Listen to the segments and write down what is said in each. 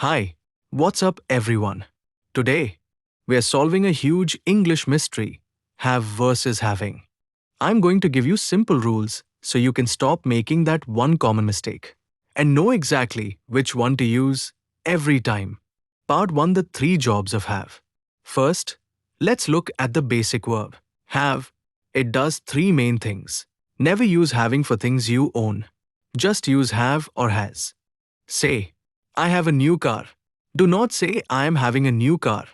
Hi, what's up everyone? Today, we are solving a huge English mystery, have versus having. I'm going to give you simple rules so you can stop making that one common mistake and know exactly which one to use every time. Part 1, the 3 jobs of have. First, let's look at the basic verb. Have. It does 3 main things. Never use having for things you own. Just use have or has. Say, I have a new car. Do not say I am having a new car.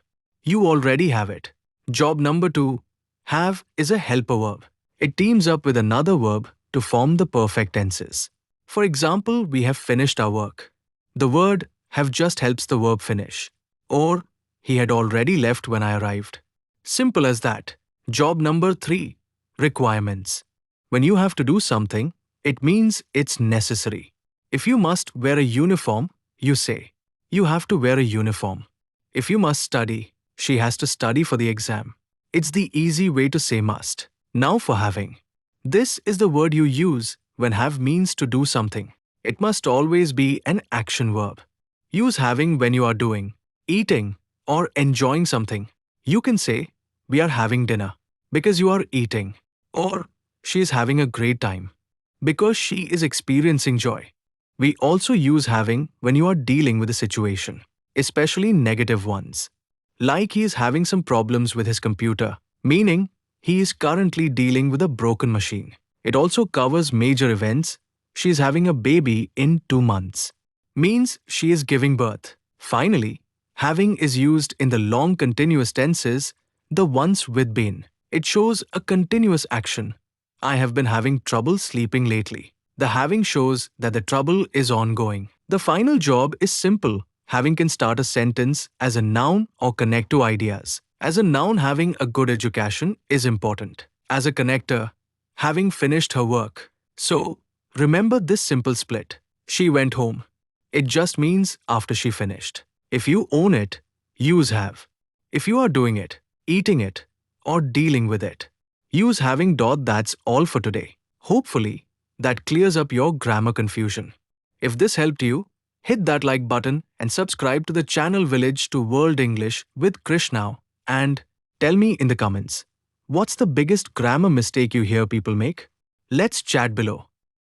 You already have it. Job number 2. Have is a helper verb. It teams up with another verb to form the perfect tenses. For example, we have finished our work. The word have just helps the verb finish. Or, he had already left when I arrived. Simple as that. Job number 3. Requirements. When you have to do something, it means it's necessary. If you must wear a uniform, you say, you have to wear a uniform. If you must study, she has to study for the exam. It's the easy way to say must. Now for having. This is the word you use when have means to do something. It must always be an action verb. Use having when you are doing, eating, or enjoying something. You can say, we are having dinner, because you are eating. Or, she is having a great time, because she is experiencing joy. We also use having when you are dealing with a situation, especially negative ones. Like he is having some problems with his computer, meaning he is currently dealing with a broken machine. It also covers major events. She is having a baby in 2 months. Means she is giving birth. Finally, having is used in the long continuous tenses, the ones with been. It shows a continuous action. I have been having trouble sleeping lately. The having shows that the trouble is ongoing. The final job is simple. Having can start a sentence as a noun or connect to ideas. As a noun, having a good education is important. As a connector, having finished her work. So, remember this simple split. She went home. It just means after she finished. If you own it, use have. If you are doing it, eating it, or dealing with it, use having. That's all for today. Hopefully, that clears up your grammar confusion. If this helped you, hit that like button and subscribe to the channel Village to World English with Krish now. And tell me in the comments, what's the biggest grammar mistake you hear people make? Let's chat below.